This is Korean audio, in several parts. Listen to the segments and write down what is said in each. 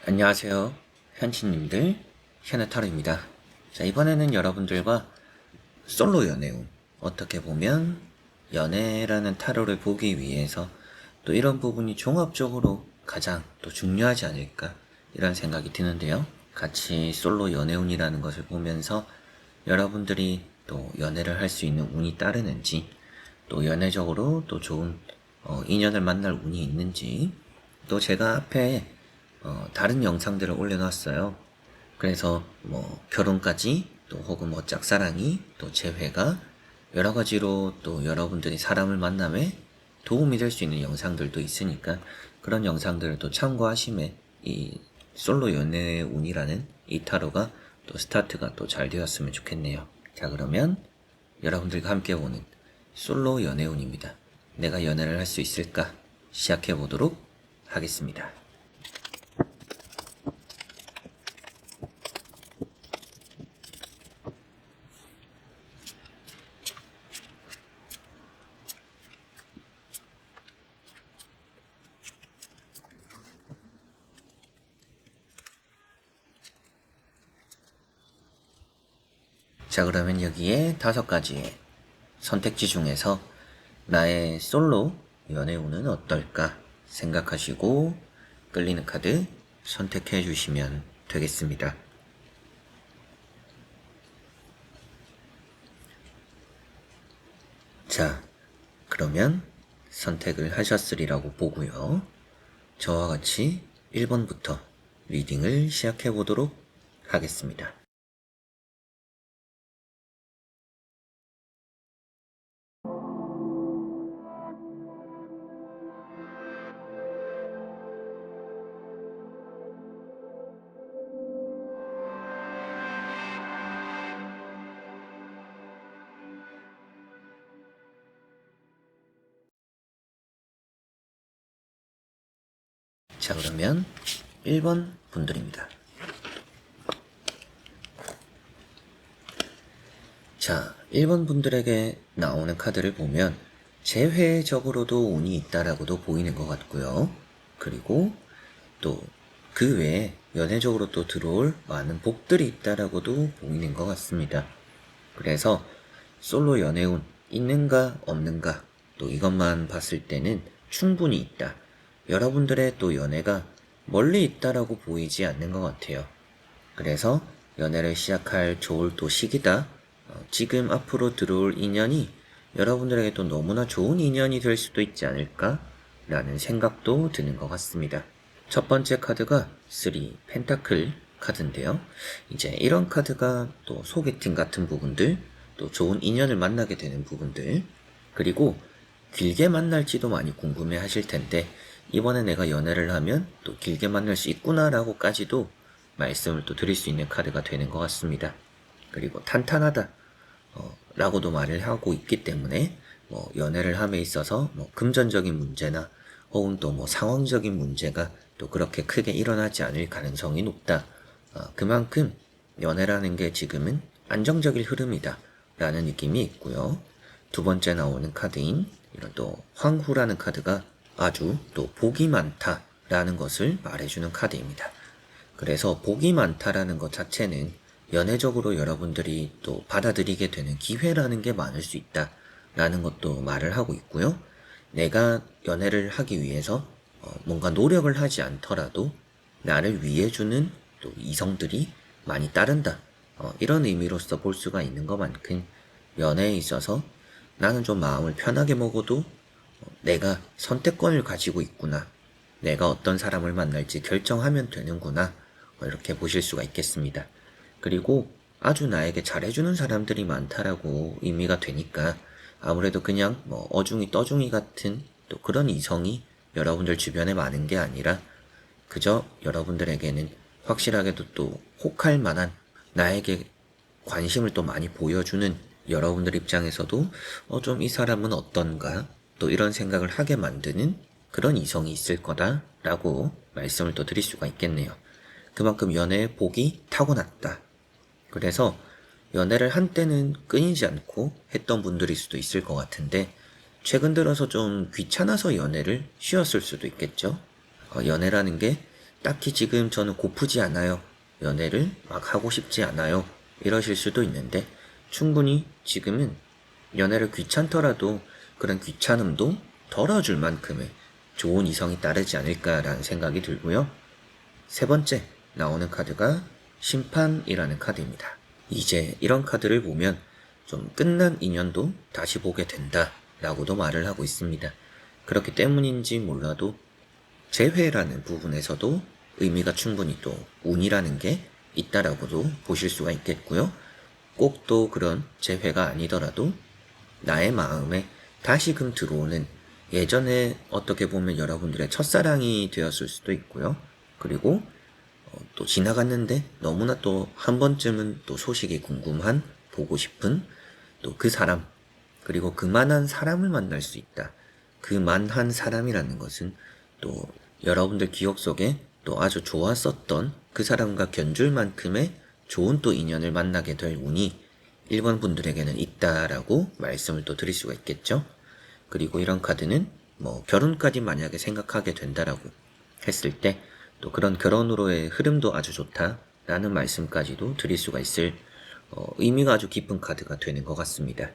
안녕하세요. 현치님들, 현우타로입니다. 자, 이번에는 여러분들과 솔로 연애운, 어떻게 보면 연애라는 타로를 보기 위해서 또 이런 부분이 종합적으로 가장 또 중요하지 않을까 이런 생각이 드는데요. 같이 솔로 연애운이라는 것을 보면서 여러분들이 또 연애를 할 수 있는 운이 따르는지, 또 연애적으로 또 좋은 인연을 만날 운이 있는지, 또 제가 앞에 다른 영상들을 올려놨어요. 그래서 뭐 결혼까지 또 혹은 뭐 짝사랑이 또 재회가 여러 가지로 또 여러분들이 사람을 만남에 도움이 될 수 있는 영상들도 있으니까 그런 영상들을 또 참고하심에 이 솔로 연애의 운이라는 이 타로가 또 스타트가 또 잘 되었으면 좋겠네요. 자, 그러면 여러분들과 함께 보는 솔로 연애운입니다. 내가 연애를 할 수 있을까? 시작해 보도록 하겠습니다. 자, 그러면 여기에 5가지의 선택지 중에서 나의 솔로 연애운은 어떨까 생각하시고 끌리는 카드 선택해 주시면 되겠습니다. 자, 그러면 선택을 하셨으리라고 보고요. 저와 같이 1번부터 리딩을 시작해 보도록 하겠습니다. 자, 그러면 1번 분들입니다. 자, 1번 분들에게 나오는 카드를 보면 재회적으로도 운이 있다라고도 보이는 것 같고요. 그리고 또 그 외에 연애적으로 또 들어올 많은 복들이 있다라고도 보이는 것 같습니다. 그래서 솔로 연애운 있는가 없는가 또 이것만 봤을 때는 충분히 있다. 여러분들의 또 연애가 멀리 있다라고 보이지 않는 것 같아요. 그래서 연애를 시작할 좋을 또 시기다. 지금 앞으로 들어올 인연이 여러분들에게 또 너무나 좋은 인연이 될 수도 있지 않을까? 라는 생각도 드는 것 같습니다. 첫 번째 카드가 3 펜타클 카드인데요. 이제 이런 카드가 또 소개팅 같은 부분들, 또 좋은 인연을 만나게 되는 부분들, 그리고 길게 만날지도 많이 궁금해 하실 텐데, 이번에 내가 연애를 하면 또 길게 만날 수 있구나라고까지도 말씀을 또 드릴 수 있는 카드가 되는 것 같습니다. 그리고 탄탄하다 라고도 말을 하고 있기 때문에 뭐 연애를 함에 있어서 뭐 금전적인 문제나 혹은 또 뭐 상황적인 문제가 또 그렇게 크게 일어나지 않을 가능성이 높다. 그만큼 연애라는 게 지금은 안정적인 흐름이다 라는 느낌이 있고요. 두 번째 나오는 카드인 이런 또 황후라는 카드가 아주 또 복이 많다라는 것을 말해주는 카드입니다. 그래서 복이 많다라는 것 자체는 연애적으로 여러분들이 또 받아들이게 되는 기회라는 게 많을 수 있다라는 것도 말을 하고 있고요. 내가 연애를 하기 위해서 뭔가 노력을 하지 않더라도 나를 위해주는 또 이성들이 많이 따른다. 이런 의미로서 볼 수가 있는 것만큼 연애에 있어서 나는 좀 마음을 편하게 먹어도 내가 선택권을 가지고 있구나. 내가 어떤 사람을 만날지 결정하면 되는구나. 이렇게 보실 수가 있겠습니다. 그리고 아주 나에게 잘해주는 사람들이 많다라고 의미가 되니까 아무래도 그냥 뭐 어중이 떠중이 같은 또 그런 이성이 여러분들 주변에 많은 게 아니라 그저 여러분들에게는 확실하게도 또 혹할 만한 나에게 관심을 또 많이 보여주는 여러분들 입장에서도 좀 이 사람은 어떤가 또 이런 생각을 하게 만드는 그런 이성이 있을 거다라고 말씀을 또 드릴 수가 있겠네요. 그만큼 연애의 복이 타고났다. 그래서 연애를 한때는 끊이지 않고 했던 분들일 수도 있을 것 같은데 최근 들어서 좀 귀찮아서 연애를 쉬었을 수도 있겠죠. 연애라는 게 딱히 지금 저는 고프지 않아요. 연애를 막 하고 싶지 않아요. 이러실 수도 있는데 충분히 지금은 연애를 귀찮더라도 그런 귀찮음도 덜어줄 만큼의 좋은 이성이 따르지 않을까라는 생각이 들고요. 세 번째 나오는 카드가 심판이라는 카드입니다. 이제 이런 카드를 보면 좀 끝난 인연도 다시 보게 된다 라고도 말을 하고 있습니다. 그렇기 때문인지 몰라도 재회라는 부분에서도 의미가 충분히 또 운이라는 게 있다라고도 보실 수가 있겠고요. 꼭 또 그런 재회가 아니더라도 나의 마음에 다시금 들어오는 예전에 어떻게 보면 여러분들의 첫사랑이 되었을 수도 있고요. 그리고 또 지나갔는데 너무나 또 한 번쯤은 또 소식이 궁금한, 보고 싶은 또 그 사람, 그리고 그만한 사람을 만날 수 있다. 그만한 사람이라는 것은 또 여러분들 기억 속에 또 아주 좋았었던 그 사람과 견줄 만큼의 좋은 또 인연을 만나게 될 운이 1번 분들에게는 있다라고 말씀을 또 드릴 수가 있겠죠. 그리고 이런 카드는 뭐 결혼까지 만약에 생각하게 된다라고 했을 때 또 그런 결혼으로의 흐름도 아주 좋다라는 말씀까지도 드릴 수가 있을 의미가 아주 깊은 카드가 되는 것 같습니다.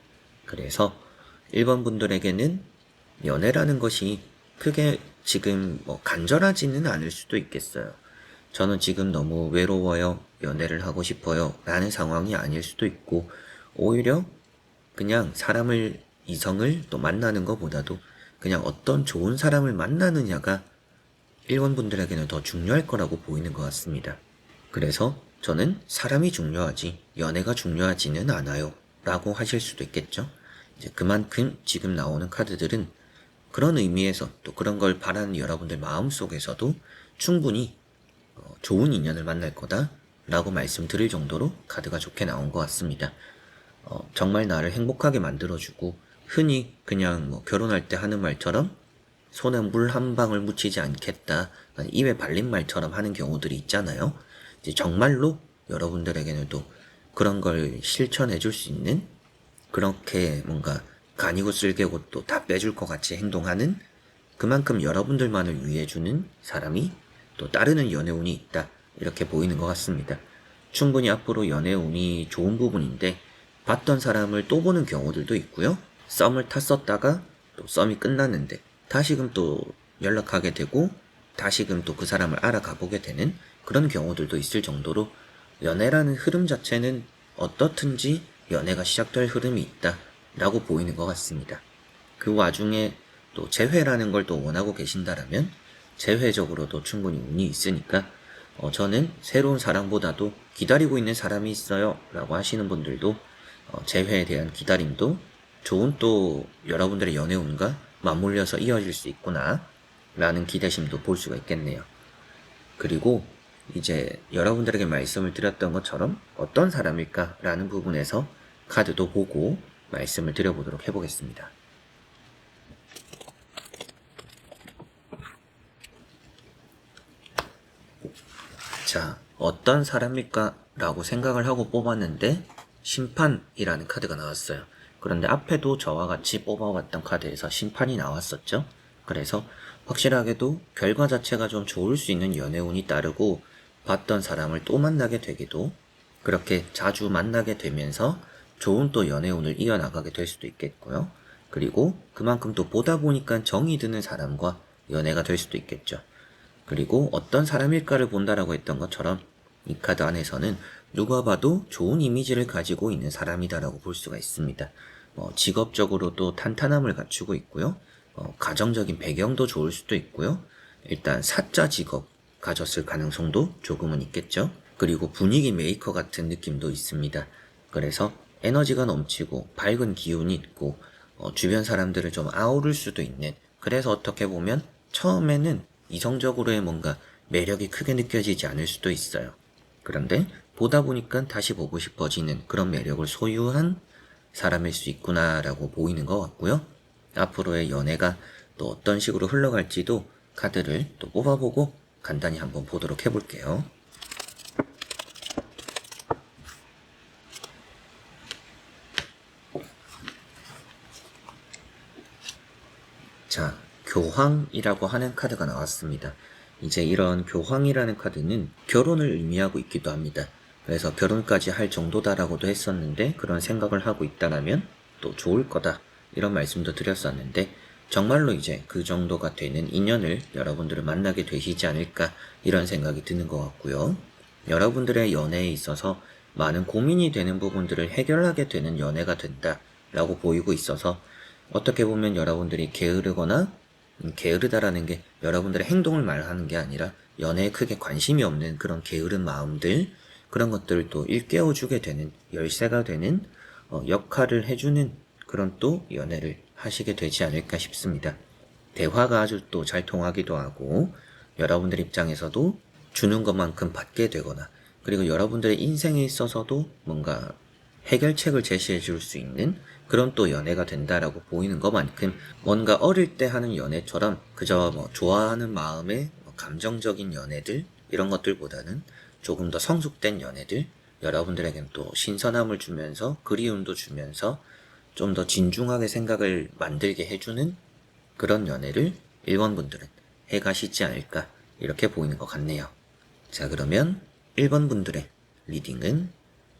그래서 1번 분들에게는 연애라는 것이 크게 지금 뭐 간절하지는 않을 수도 있겠어요. 저는 지금 너무 외로워요, 연애를 하고 싶어요 라는 상황이 아닐 수도 있고, 오히려 그냥 사람을, 이성을 또 만나는 것보다도 그냥 어떤 좋은 사람을 만나느냐가 1번 분들에게는 더 중요할 거라고 보이는 것 같습니다. 그래서 저는 사람이 중요하지 연애가 중요하지는 않아요 라고 하실 수도 있겠죠. 이제 그만큼 지금 나오는 카드들은 그런 의미에서 또 그런 걸 바라는 여러분들 마음속에서도 충분히 좋은 인연을 만날 거다 라고 말씀드릴 정도로 카드가 좋게 나온 것 같습니다. 정말 나를 행복하게 만들어주고, 흔히 그냥 뭐 결혼할 때 하는 말처럼 손에 물 한 방울 묻히지 않겠다, 입에 발린 말처럼 하는 경우들이 있잖아요. 이제 정말로 여러분들에게는 또 그런 걸 실천해 줄 수 있는, 그렇게 뭔가 간이고 쓸개고 또 다 빼줄 것 같이 행동하는, 그만큼 여러분들만을 위해주는 사람이 또 따르는 연애운이 있다, 이렇게 보이는 것 같습니다. 충분히 앞으로 연애운이 좋은 부분인데 봤던 사람을 또 보는 경우들도 있고요. 썸을 탔었다가 또 썸이 끝났는데 다시금 또 연락하게 되고 다시금 또 그 사람을 알아가 보게 되는 그런 경우들도 있을 정도로 연애라는 흐름 자체는 어떻든지 연애가 시작될 흐름이 있다 라고 보이는 것 같습니다. 그 와중에 또 재회라는 걸 또 원하고 계신다라면 재회적으로도 충분히 운이 있으니까 저는 새로운 사랑보다도 기다리고 있는 사람이 있어요 라고 하시는 분들도 재회에 대한 기다림도 좋은 또 여러분들의 연애운과 맞물려서 이어질 수 있구나 라는 기대심도 볼 수가 있겠네요. 그리고 이제 여러분들에게 말씀을 드렸던 것처럼 어떤 사람일까 라는 부분에서 카드도 보고 말씀을 드려보도록 해보겠습니다. 자, 어떤 사람일까 라고 생각을 하고 뽑았는데 심판이라는 카드가 나왔어요. 그런데 앞에도 저와 같이 뽑아봤던 카드에서 심판이 나왔었죠. 그래서 확실하게도 결과 자체가 좀 좋을 수 있는 연애운이 따르고 봤던 사람을 또 만나게 되기도, 그렇게 자주 만나게 되면서 좋은 또 연애운을 이어나가게 될 수도 있겠고요. 그리고 그만큼 또 보다 보니까 정이 드는 사람과 연애가 될 수도 있겠죠. 그리고 어떤 사람일까를 본다라고 했던 것처럼 이 카드 안에서는 누가 봐도 좋은 이미지를 가지고 있는 사람이다라고 볼 수가 있습니다. 직업적으로도 탄탄함을 갖추고 있고요. 가정적인 배경도 좋을 수도 있고요. 일단 사자 직업 가졌을 가능성도 조금은 있겠죠. 그리고 분위기 메이커 같은 느낌도 있습니다. 그래서 에너지가 넘치고 밝은 기운이 있고 주변 사람들을 좀 아우를 수도 있는, 그래서 어떻게 보면 처음에는 이성적으로의 뭔가 매력이 크게 느껴지지 않을 수도 있어요. 그런데 보다 보니까 다시 보고 싶어지는 그런 매력을 소유한 사람일 수 있구나라고 보이는 것 같고요. 앞으로의 연애가 또 어떤 식으로 흘러갈지도 카드를 또 뽑아보고 간단히 한번 보도록 해볼게요. 자, 교황이라고 하는 카드가 나왔습니다. 이제 이런 교황이라는 카드는 결혼을 의미하고 있기도 합니다. 그래서 결혼까지 할 정도다라고도 했었는데 그런 생각을 하고 있다라면 또 좋을 거다 이런 말씀도 드렸었는데 정말로 이제 그 정도가 되는 인연을 여러분들을 만나게 되시지 않을까 이런 생각이 드는 것 같고요. 여러분들의 연애에 있어서 많은 고민이 되는 부분들을 해결하게 되는 연애가 된다라고 보이고 있어서 어떻게 보면 여러분들이 게으르거나 게으르다라는 게 여러분들의 행동을 말하는 게 아니라 연애에 크게 관심이 없는 그런 게으른 마음들 그런 것들을 또 일깨워주게 되는 열쇠가 되는 역할을 해주는 그런 또 연애를 하시게 되지 않을까 싶습니다. 대화가 아주 또 잘 통하기도 하고 여러분들 입장에서도 주는 것만큼 받게 되거나 그리고 여러분들의 인생에 있어서도 뭔가 해결책을 제시해 줄 수 있는 그런 또 연애가 된다라고 보이는 것만큼 뭔가 어릴 때 하는 연애처럼 그저 뭐 좋아하는 마음의 감정적인 연애들 이런 것들보다는 조금 더 성숙된 연애들 여러분들에겐 또 신선함을 주면서 그리움도 주면서 좀 더 진중하게 생각을 만들게 해주는 그런 연애를 1번 분들은 해가시지 않을까 이렇게 보이는 것 같네요. 자 그러면 1번 분들의 리딩은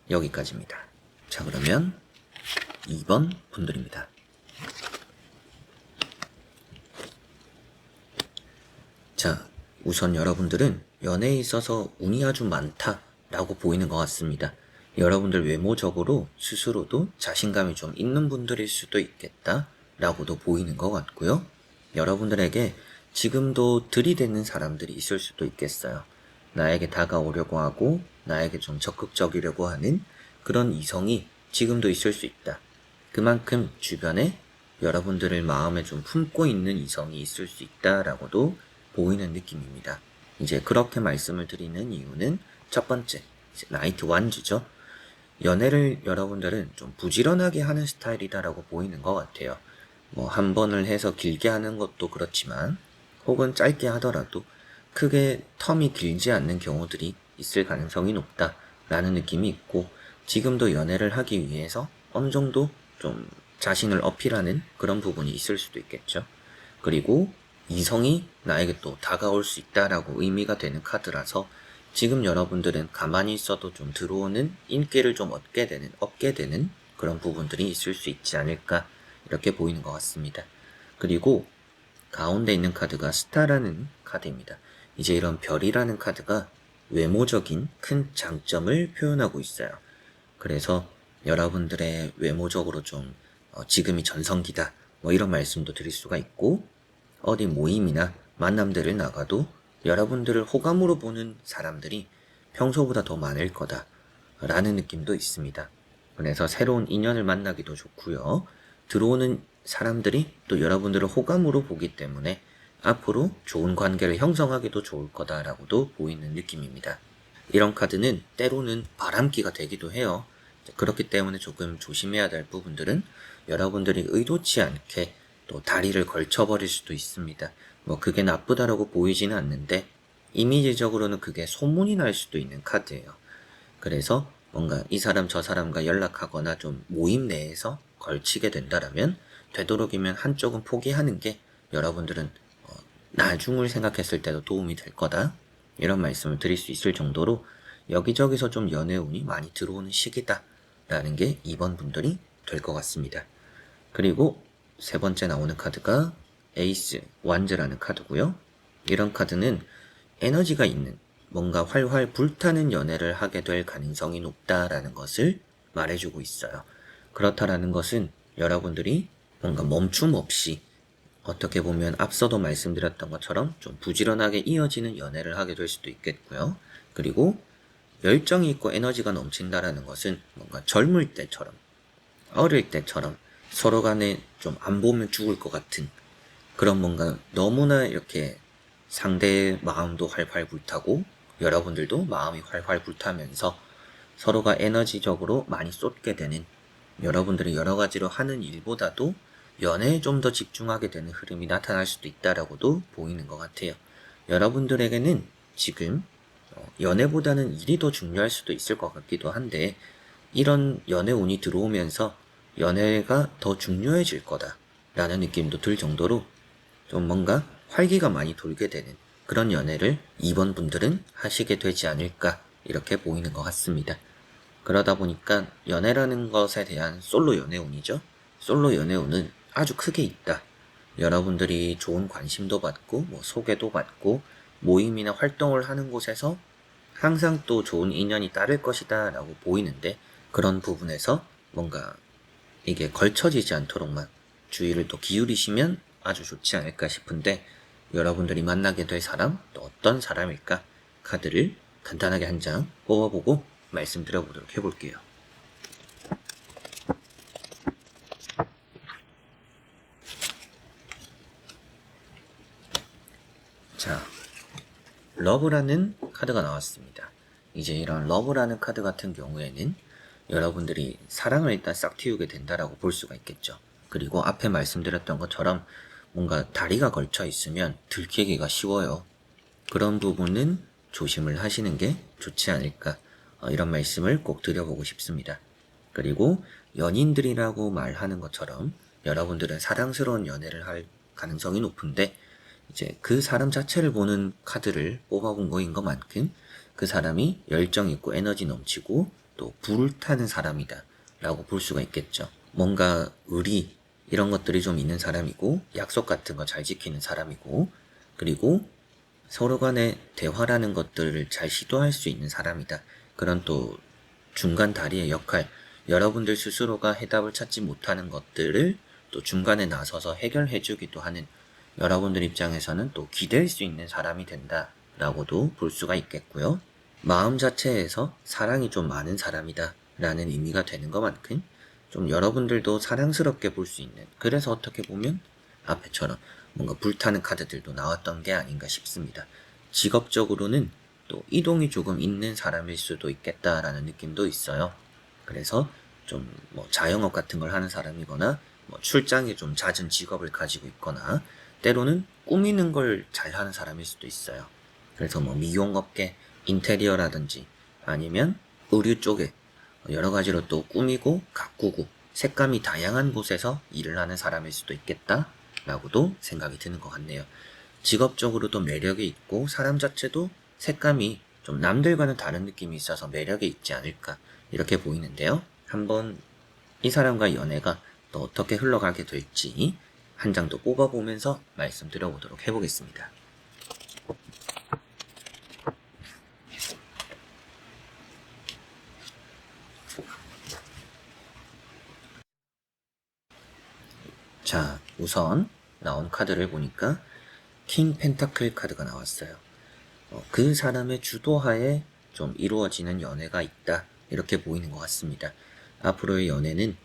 여기까지입니다. 자 그러면 2번 분들입니다. 자 우선 여러분들은 연애에 있어서 운이 아주 많다라고 보이는 것 같습니다. 여러분들 외모적으로 스스로도 자신감이 좀 있는 분들일 수도 있겠다라고도 보이는 것 같고요. 여러분들에게 지금도 들이대는 사람들이 있을 수도 있겠어요. 나에게 다가오려고 하고 나에게 좀 적극적이려고 하는 그런 이성이 지금도 있을 수 있다. 그만큼 주변에 여러분들을 마음에 좀 품고 있는 이성이 있을 수 있다라고도 보이는 느낌입니다. 이제 그렇게 말씀을 드리는 이유는 첫 번째, 나이트 완즈죠. 연애를 여러분들은 좀 부지런하게 하는 스타일이다라고 보이는 것 같아요. 뭐 한 번을 해서 길게 하는 것도 그렇지만 혹은 짧게 하더라도 크게 텀이 길지 않는 경우들이 있을 가능성이 높다라는 느낌이 있고 지금도 연애를 하기 위해서 어느 정도 좀 자신을 어필하는 그런 부분이 있을 수도 있겠죠. 그리고 이성이 나에게 또 다가올 수 있다라고 의미가 되는 카드라서 지금 여러분들은 가만히 있어도 좀 들어오는 인기를 좀 얻게 되는 그런 부분들이 있을 수 있지 않을까 이렇게 보이는 것 같습니다. 그리고 가운데 있는 카드가 스타라는 카드입니다. 이제 이런 별이라는 카드가 외모적인 큰 장점을 표현하고 있어요. 그래서 여러분들의 외모적으로 좀 지금이 전성기다 뭐 이런 말씀도 드릴 수가 있고 어디 모임이나 만남들을 나가도 여러분들을 호감으로 보는 사람들이 평소보다 더 많을 거다 라는 느낌도 있습니다. 그래서 새로운 인연을 만나기도 좋고요. 들어오는 사람들이 또 여러분들을 호감으로 보기 때문에 앞으로 좋은 관계를 형성하기도 좋을 거다라고도 보이는 느낌입니다. 이런 카드는 때로는 바람기가 되기도 해요. 그렇기 때문에 조금 조심해야 될 부분들은 여러분들이 의도치 않게 또 다리를 걸쳐버릴 수도 있습니다. 뭐 그게 나쁘다라고 보이지는 않는데 이미지적으로는 그게 소문이 날 수도 있는 카드예요. 그래서 뭔가 이 사람 저 사람과 연락하거나 좀 모임 내에서 걸치게 된다라면 되도록이면 한쪽은 포기하는 게 여러분들은 나중을 생각했을 때도 도움이 될 거다 이런 말씀을 드릴 수 있을 정도로 여기저기서 좀 연애운이 많이 들어오는 시기다 라는 게 2번 분들이 될 것 같습니다. 그리고 세 번째 나오는 카드가 에이스 완즈라는 카드고요. 이런 카드는 에너지가 있는 뭔가 활활 불타는 연애를 하게 될 가능성이 높다라는 것을 말해주고 있어요. 그렇다라는 것은 여러분들이 뭔가 멈춤 없이 어떻게 보면 앞서도 말씀드렸던 것처럼 좀 부지런하게 이어지는 연애를 하게 될 수도 있겠고요. 그리고 열정이 있고 에너지가 넘친다라는 것은 뭔가 젊을 때처럼 어릴 때처럼 서로 간에 좀 안 보면 죽을 것 같은 그런 뭔가 너무나 이렇게 상대의 마음도 활활 불타고 여러분들도 마음이 활활 불타면서 서로가 에너지적으로 많이 쏟게 되는 여러분들이 여러 가지로 하는 일보다도 연애에 좀 더 집중하게 되는 흐름이 나타날 수도 있다라고도 보이는 것 같아요. 여러분들에게는 지금 연애보다는 일이 더 중요할 수도 있을 것 같기도 한데 이런 연애운이 들어오면서 연애가 더 중요해질 거다 라는 느낌도 들 정도로 좀 뭔가 활기가 많이 돌게 되는 그런 연애를 2번 분들은 하시게 되지 않을까 이렇게 보이는 것 같습니다. 그러다 보니까 연애라는 것에 대한 솔로 연애운이죠. 솔로 연애운은 아주 크게 있다. 여러분들이 좋은 관심도 받고 소개도 받고 모임이나 활동을 하는 곳에서 항상 또 좋은 인연이 따를 것이다 라고 보이는데, 그런 부분에서 뭔가 이게 걸쳐지지 않도록만 주의를 또 기울이시면 아주 좋지 않을까 싶은데, 여러분들이 만나게 될 사람 또 어떤 사람일까, 카드를 간단하게 한 장 뽑아보고 말씀드려보도록 해볼게요. 자, 러브라는 카드가 나왔습니다. 이제 이런 러브라는 카드 같은 경우에는 여러분들이 사랑을 일단 싹 틔우게 된다라고 볼 수가 있겠죠. 그리고 앞에 말씀드렸던 것처럼 뭔가 다리가 걸쳐 있으면 들키기가 쉬워요. 그런 부분은 조심을 하시는 게 좋지 않을까, 이런 말씀을 꼭 드려보고 싶습니다. 그리고 연인들이라고 말하는 것처럼 여러분들은 사랑스러운 연애를 할 가능성이 높은데, 이제 그 사람 자체를 보는 카드를 뽑아본 거인 것만큼 그 사람이 열정 있고 에너지 넘치고 또 불타는 사람이다 라고 볼 수가 있겠죠. 뭔가 의리 이런 것들이 좀 있는 사람이고, 약속 같은 거 잘 지키는 사람이고, 그리고 서로 간의 대화라는 것들을 잘 시도할 수 있는 사람이다. 그런 또 중간 다리의 역할, 여러분들 스스로가 해답을 찾지 못하는 것들을 또 중간에 나서서 해결해 주기도 하는, 여러분들 입장에서는 또 기댈 수 있는 사람이 된다 라고도 볼 수가 있겠고요. 마음 자체에서 사랑이 좀 많은 사람이다 라는 의미가 되는 것만큼 좀 여러분들도 사랑스럽게 볼 수 있는, 그래서 어떻게 보면 앞에처럼 뭔가 불타는 카드들도 나왔던 게 아닌가 싶습니다. 직업적으로는 또 이동이 조금 있는 사람일 수도 있겠다라는 느낌도 있어요. 그래서 좀 자영업 같은 걸 하는 사람이거나 출장에 좀 잦은 직업을 가지고 있거나, 때로는 꾸미는 걸 잘하는 사람일 수도 있어요. 그래서 미용업계, 인테리어라든지 아니면 의류 쪽에 여러 가지로 또 꾸미고 가꾸고 색감이 다양한 곳에서 일을 하는 사람일 수도 있겠다 라고도 생각이 드는 것 같네요. 직업적으로도 매력이 있고 사람 자체도 색감이 좀 남들과는 다른 느낌이 있어서 매력이 있지 않을까 이렇게 보이는데요. 한번 이 사람과의 연애가 또 어떻게 흘러가게 될지 한 장 더 뽑아보면서 말씀드려보도록 해보겠습니다. 자, 우선 나온 카드를 보니까 킹 펜타클 카드가 나왔어요. 그 사람의 주도하에 좀 이루어지는 연애가 있다 이렇게 보이는 것 같습니다. 앞으로의 연애는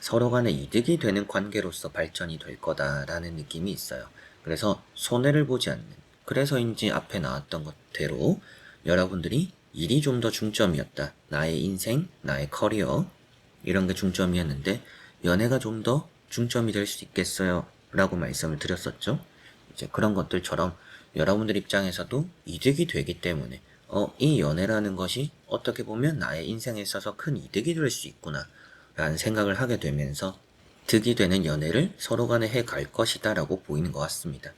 서로 간에 이득이 되는 관계로서 발전이 될 거다라는 느낌이 있어요. 그래서 손해를 보지 않는, 그래서인지 앞에 나왔던 것대로 여러분들이 일이 좀 더 중점이었다. 나의 인생, 나의 커리어 이런 게 중점이었는데 연애가 좀 더 중점이 될 수 있겠어요 라고 말씀을 드렸었죠. 이제 그런 것들처럼 여러분들 입장에서도 이득이 되기 때문에 이 연애라는 것이 어떻게 보면 나의 인생에 있어서 큰 이득이 될 수 있구나 라는 생각을 하게 되면서 득이 되는 연애를 서로 간에 해 갈 것이다 라고 보이는 것 같습니다.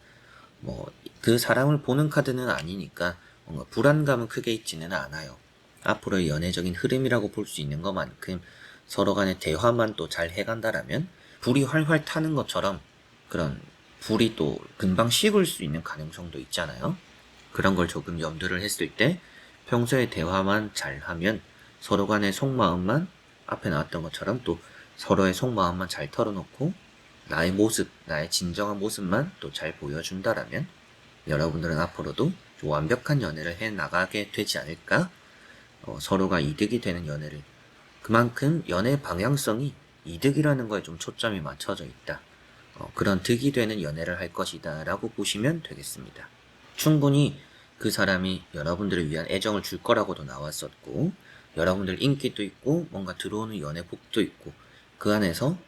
그 사람을 보는 카드는 아니니까 뭔가 불안감은 크게 있지는 않아요. 앞으로의 연애적인 흐름이라고 볼 수 있는 것만큼 서로 간의 대화만 또 잘 해간다라면 불이 활활 타는 것처럼 그런 불이 또 금방 식을 수 있는 가능성도 있잖아요. 그런 걸 조금 염두를 했을 때 평소에 대화만 잘하면 서로 간의 속마음만, 앞에 나왔던 것처럼 또 서로의 속마음만 잘 털어놓고 나의 모습, 나의 진정한 모습만 또 잘 보여준다라면 여러분들은 앞으로도 완벽한 연애를 해 나가게 되지 않을까? 서로가 이득이 되는 연애를, 그만큼 연애 방향성이 이득이라는 거에 좀 초점이 맞춰져 있다. 그런 득이 되는 연애를 할 것이다 라고 보시면 되겠습니다. 충분히 그 사람이 여러분들을 위한 애정을 줄 거라고도 나왔었고, 여러분들 인기도 있고 뭔가 들어오는 연애 복도 있고, 그 안에서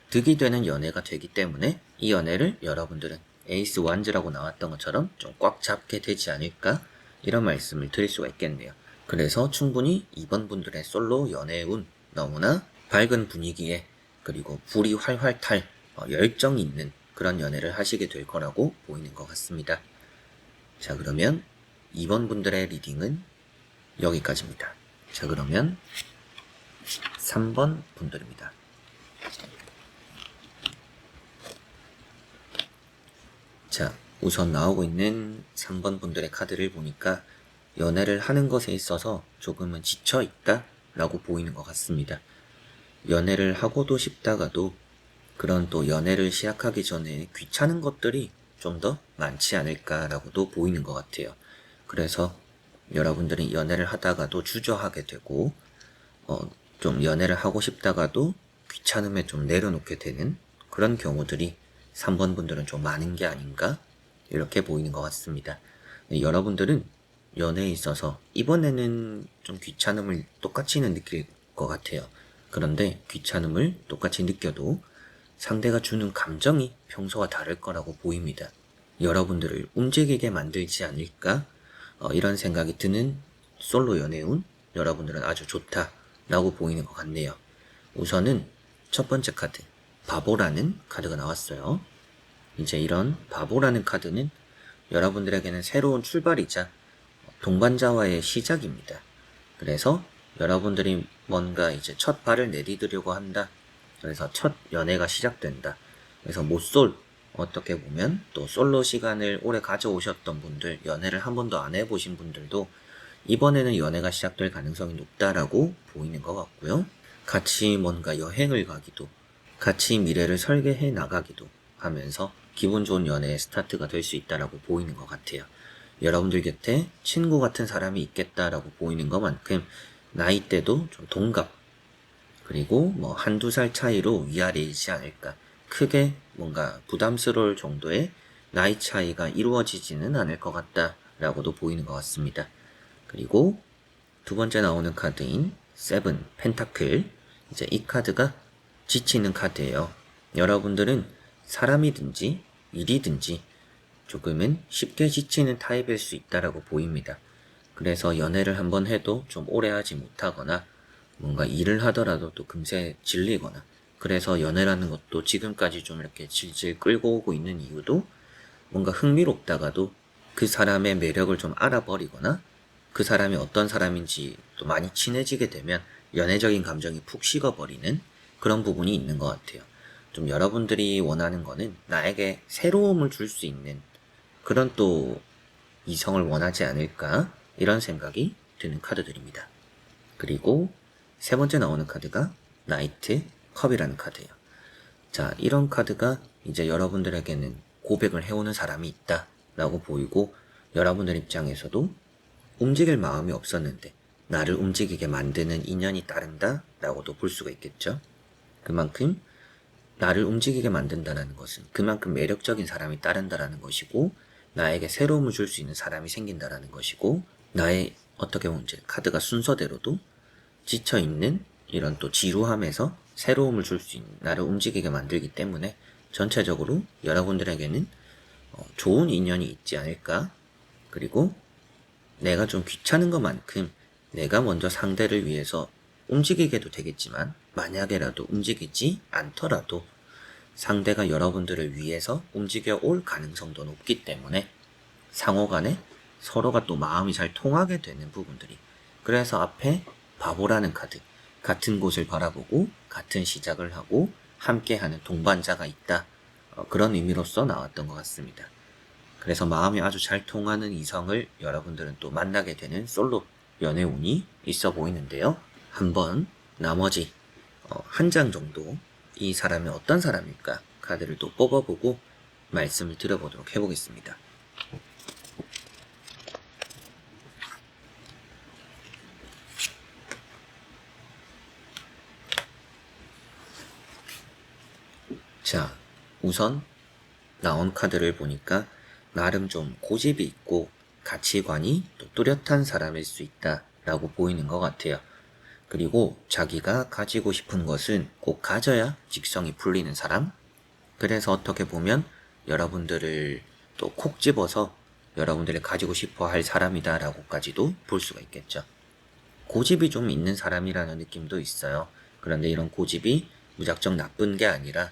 득이 되는 연애가 되기 때문에 이 연애를 여러분들은 에이스 완즈라고 나왔던 것처럼 좀 꽉 잡게 되지 않을까, 이런 말씀을 드릴 수가 있겠네요. 그래서 충분히 이번 분들의 솔로 연애운, 너무나 밝은 분위기에 그리고 불이 활활 탈 열정이 있는 그런 연애를 하시게 될 거라고 보이는 것 같습니다. 자, 그러면 2번 분들의 리딩은 여기까지입니다. 자, 그러면 3번 분들입니다. 자, 우선 나오고 있는 3번 분들의 카드를 보니까 연애를 하는 것에 있어서 조금은 지쳐있다 라고 보이는 것 같습니다. 연애를 하고도 싶다가도 그런 또 연애를 시작하기 전에 귀찮은 것들이 좀 더 많지 않을까라고도 보이는 것 같아요. 그래서 여러분들이 연애를 하다가도 주저하게 되고 좀 연애를 하고 싶다가도 귀찮음에 좀 내려놓게 되는 그런 경우들이 3번 분들은 좀 많은 게 아닌가 이렇게 보이는 것 같습니다. 여러분들은 연애에 있어서 이번에는 좀 귀찮음을 똑같이는 느낄 것 같아요. 그런데 귀찮음을 똑같이 느껴도 상대가 주는 감정이 평소와 다를 거라고 보입니다. 여러분들을 움직이게 만들지 않을까? 이런 생각이 드는 솔로 연애운 여러분들은 아주 좋다라고 보이는 것 같네요. 우선은 첫 번째 카드, 바보라는 카드가 나왔어요. 이제 이런 바보라는 카드는 여러분들에게는 새로운 출발이자 동반자와의 시작입니다. 그래서 여러분들이 뭔가 이제 첫 발을 내디디려고 한다. 그래서 첫 연애가 시작된다. 그래서 모쏠, 어떻게 보면 또 솔로 시간을 오래 가져오셨던 분들, 연애를 한 번도 안 해보신 분들도 이번에는 연애가 시작될 가능성이 높다라고 보이는 것 같고요. 같이 뭔가 여행을 가기도, 같이 미래를 설계해 나가기도 하면서 기분 좋은 연애의 스타트가 될 수 있다라고 보이는 것 같아요. 여러분들 곁에 친구 같은 사람이 있겠다라고 보이는 것만큼 나이대도 좀 동갑, 그리고 뭐 한두 살 차이로 위아래이지 않을까. 크게 뭔가 부담스러울 정도의 나이 차이가 이루어지지는 않을 것 같다라고도 보이는 것 같습니다. 그리고 두 번째 나오는 카드인 세븐 펜타클. 이제 이 카드가 지치는 카드예요. 여러분들은 사람이든지 일이든지 조금은 쉽게 지치는 타입일 수 있다라고 보입니다. 그래서 연애를 한번 해도 좀 오래 하지 못하거나 뭔가 일을 하더라도 또 금세 질리거나, 그래서 연애라는 것도 지금까지 좀 이렇게 질질 끌고 오고 있는 이유도 뭔가 흥미롭다가도 그 사람의 매력을 좀 알아버리거나 그 사람이 어떤 사람인지 또 많이 친해지게 되면 연애적인 감정이 푹 식어버리는 그런 부분이 있는 것 같아요. 좀 여러분들이 원하는 거는 나에게 새로움을 줄 수 있는 그런 또 이성을 원하지 않을까, 이런 생각이 드는 카드들입니다. 그리고 세 번째 나오는 카드가 나이트 컵이라는 카드예요. 자, 이런 카드가 이제 여러분들에게는 고백을 해오는 사람이 있다 라고 보이고, 여러분들 입장에서도 움직일 마음이 없었는데 나를 움직이게 만드는 인연이 따른다 라고도 볼 수가 있겠죠. 그만큼 나를 움직이게 만든다는 것은 그만큼 매력적인 사람이 따른다라는 것이고, 나에게 새로움을 줄 수 있는 사람이 생긴다라는 것이고, 나의 어떻게 보면 이제 카드가 순서대로도 지쳐있는 이런 또 지루함에서 새로움을 줄 수 있는, 나를 움직이게 만들기 때문에 전체적으로 여러분들에게는 좋은 인연이 있지 않을까. 그리고 내가 좀 귀찮은 것만큼 내가 먼저 상대를 위해서 움직이게도 되겠지만, 만약에라도 움직이지 않더라도 상대가 여러분들을 위해서 움직여 올 가능성도 높기 때문에 상호 간에 서로가 또 마음이 잘 통하게 되는 부분들이, 그래서 앞에 바보라는 카드, 같은 곳을 바라보고 같은 시작을 하고 함께하는 동반자가 있다, 그런 의미로서 나왔던 것 같습니다. 그래서 마음이 아주 잘 통하는 이성을 여러분들은 또 만나게 되는 솔로 연애운이 있어 보이는데요. 한번 나머지 한 장 정도 이 사람이 어떤 사람일까 카드를 또 뽑아보고 말씀을 드려보도록 해보겠습니다. 자, 우선 나온 카드를 보니까 나름 좀 고집이 있고 가치관이 또 뚜렷한 사람일 수 있다 라고 보이는 것 같아요. 그리고 자기가 가지고 싶은 것은 꼭 가져야 직성이 풀리는 사람. 그래서 어떻게 보면 여러분들을 또 콕 집어서 여러분들이 가지고 싶어 할 사람이다 라고까지도 볼 수가 있겠죠. 고집이 좀 있는 사람이라는 느낌도 있어요. 그런데 이런 고집이 무작정 나쁜 게 아니라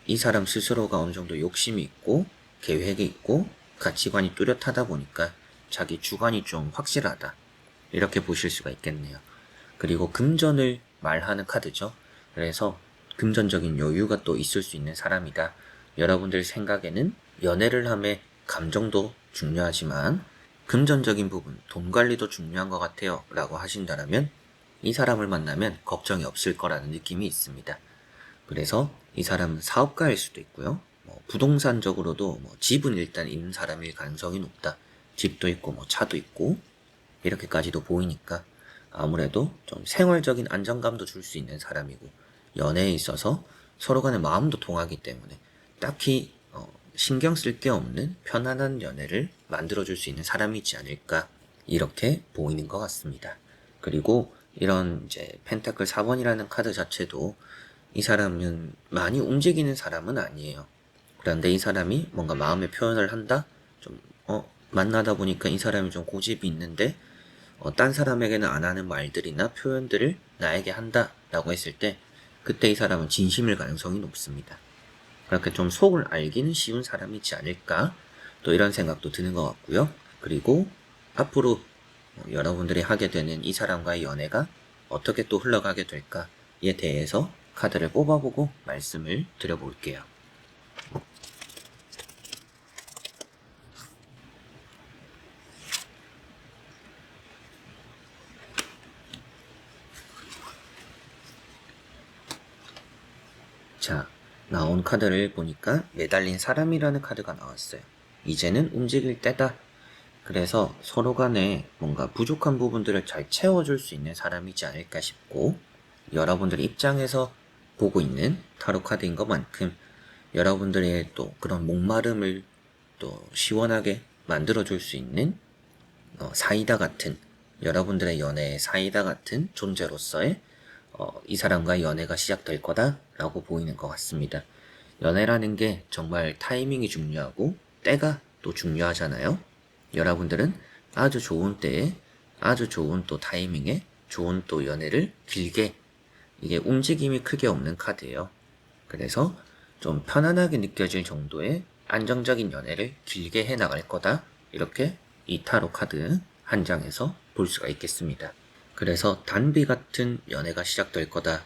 이 사람 스스로가 어느 정도 욕심이 있고 계획이 있고 가치관이 뚜렷하다 보니까 자기 주관이 좀 확실하다. 이렇게 보실 수가 있겠네요. 그리고 금전을 말하는 카드죠. 그래서 금전적인 여유가 또 있을 수 있는 사람이다. 여러분들 생각에는 연애를 함에 감정도 중요하지만 금전적인 부분, 돈 관리도 중요한 것 같아요. 라고 하신다면 이 사람을 만나면 걱정이 없을 거라는 느낌이 있습니다. 그래서 이 사람은 사업가일 수도 있고요. 부동산적으로도 집은 일단 있는 사람일 가능성이 높다. 집도 있고 차도 있고 이렇게까지도 보이니까 아무래도 좀 생활적인 안정감도 줄 수 있는 사람이고 연애에 있어서 서로 간의 마음도 통하기 때문에 딱히 신경 쓸 게 없는 편안한 연애를 만들어줄 수 있는 사람이지 않을까 이렇게 보이는 것 같습니다. 그리고 이런 이제 펜타클 4번이라는 카드 자체도 이 사람은 많이 움직이는 사람은 아니에요. 그런데 이 사람이 뭔가 마음의 표현을 한다? 좀 만나다 보니까 이 사람이 좀 고집이 있는데 딴 사람에게는 안 하는 말들이나 표현들을 나에게 한다 라고 했을 때 그때 이 사람은 진심일 가능성이 높습니다. 그렇게 좀 속을 알기는 쉬운 사람이지 않을까 또 이런 생각도 드는 것 같고요. 그리고 앞으로 여러분들이 하게 되는 이 사람과의 연애가 어떻게 또 흘러가게 될까에 대해서 카드를 뽑아보고 말씀을 드려볼게요. 자, 나온 카드를 보니까 매달린 사람이라는 카드가 나왔어요. 이제는 움직일 때다. 그래서 서로 간에 뭔가 부족한 부분들을 잘 채워줄 수 있는 사람이지 않을까 싶고 여러분들 입장에서 보고 있는 타로 카드인 것만큼 여러분들의 또 그런 목마름을 또 시원하게 만들어줄 수 있는 사이다 같은 여러분들의 연애의 사이다 같은 존재로서의 이 사람과 연애가 시작될 거다라고 보이는 것 같습니다. 연애라는 게 정말 타이밍이 중요하고 때가 또 중요하잖아요. 여러분들은 아주 좋은 때에 아주 좋은 또 타이밍에 좋은 또 연애를 길게 이게 움직임이 크게 없는 카드예요. 그래서 좀 편안하게 느껴질 정도의 안정적인 연애를 길게 해나갈 거다. 이렇게 이 타로 카드 한 장에서 볼 수가 있겠습니다. 그래서 단비 같은 연애가 시작될 거다.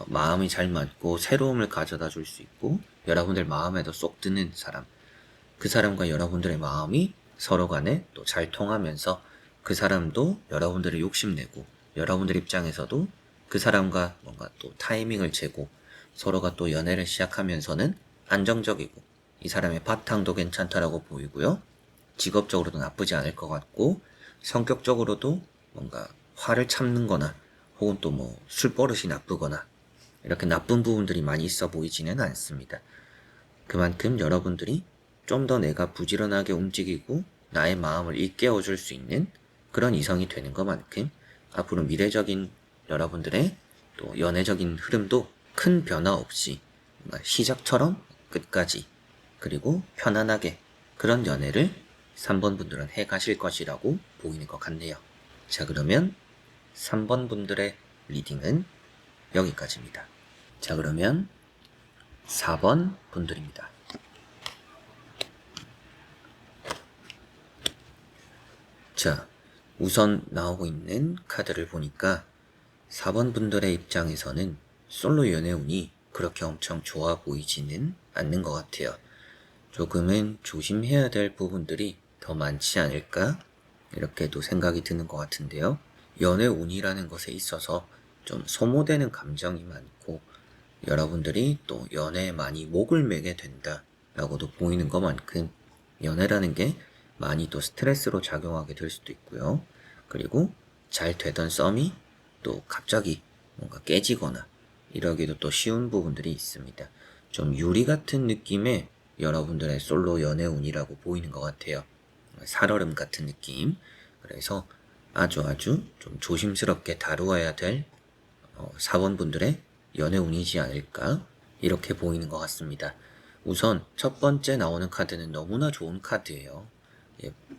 마음이 잘 맞고 새로움을 가져다 줄 수 있고 여러분들 마음에도 쏙 드는 사람. 그 사람과 여러분들의 마음이 서로 간에 또 잘 통하면서 그 사람도 여러분들을 욕심내고 여러분들 입장에서도 그 사람과 뭔가 또 타이밍을 재고 서로가 또 연애를 시작하면서는 안정적이고 이 사람의 바탕도 괜찮다라고 보이고요. 직업적으로도 나쁘지 않을 것 같고 성격적으로도 뭔가 화를 참는 거나 혹은 또 술버릇이 나쁘거나 이렇게 나쁜 부분들이 많이 있어 보이지는 않습니다. 그만큼 여러분들이 좀 더 내가 부지런하게 움직이고 나의 마음을 일깨워 줄 수 있는 그런 이성이 되는 것만큼 앞으로 미래적인 여러분들의 또 연애적인 흐름도 큰 변화 없이 시작처럼 끝까지 그리고 편안하게 그런 연애를 3번 분들은 해 가실 것이라고 보이는 것 같네요. 자, 그러면 3번 분들의 리딩은 여기까지입니다. 자, 그러면 4번 분들입니다. 자, 우선 나오고 있는 카드를 보니까 4번 분들의 입장에서는 솔로 연애운이 그렇게 엄청 좋아 보이지는 않는 것 같아요. 조금은 조심해야 될 부분들이 더 많지 않을까? 이렇게도 생각이 드는 것 같은데요. 연애운이라는 것에 있어서 좀 소모되는 감정이 많고 여러분들이 또 연애에 많이 목을 매게 된다라고도 보이는 것만큼 연애라는 게 많이 또 스트레스로 작용하게 될 수도 있고요. 그리고 잘 되던 썸이 또 갑자기 뭔가 깨지거나 이러기도 또 쉬운 부분들이 있습니다. 좀 유리 같은 느낌의 여러분들의 솔로 연애운이라고 보이는 것 같아요. 살얼음 같은 느낌. 그래서 아주 좀 조심스럽게 다루어야 될 4번 분들의 연애운이지 않을까 이렇게 보이는 것 같습니다. 우선 첫 번째 나오는 카드는 너무나 좋은 카드예요.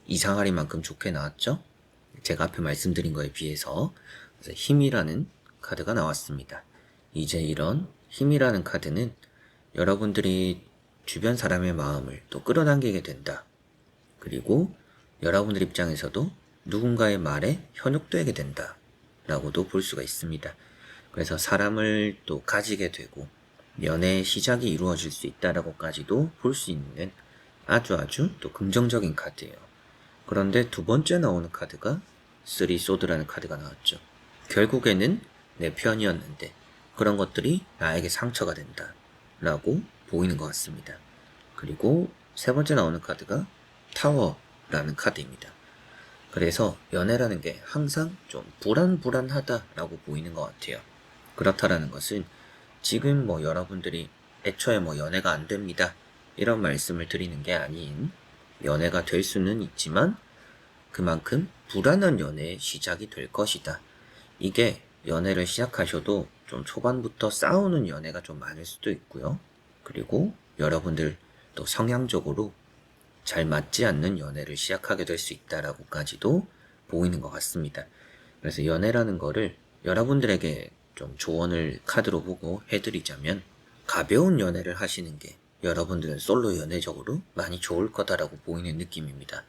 이상하리만큼 좋게 나왔죠? 제가 앞에 말씀드린 거에 비해서 힘이라는 카드가 나왔습니다. 이제 이런 힘이라는 카드는 여러분들이 주변 사람의 마음을 또 끌어당기게 된다. 그리고 여러분들 입장에서도 누군가의 말에 현혹되게 된다 라고도 볼 수가 있습니다. 그래서 사람을 또 가지게 되고 연애의 시작이 이루어질 수 있다라고까지도 볼 수 있는 아주 또 긍정적인 카드예요. 그런데 두 번째 나오는 카드가 3 소드라는 카드가 나왔죠. 결국에는 내 편이었는데 그런 것들이 나에게 상처가 된다 라고 보이는 것 같습니다. 그리고 세 번째 나오는 카드가 타워라는 카드입니다. 그래서 연애라는 게 항상 좀 불안하다라고 보이는 것 같아요. 그렇다라는 것은 지금 여러분들이 애초에 연애가 안 됩니다 이런 말씀을 드리는 게 아닌, 연애가 될 수는 있지만 그만큼 불안한 연애의 시작이 될 것이다. 이게 연애를 시작하셔도 좀 초반부터 싸우는 연애가 좀 많을 수도 있고요. 그리고 여러분들 또 성향적으로 잘 맞지 않는 연애를 시작하게 될 수 있다라고까지도 보이는 것 같습니다. 그래서 연애라는 거를 여러분들에게 좀 조언을 카드로 보고 해드리자면, 가벼운 연애를 하시는 게 여러분들은 솔로 연애적으로 많이 좋을 거다라고 보이는 느낌입니다.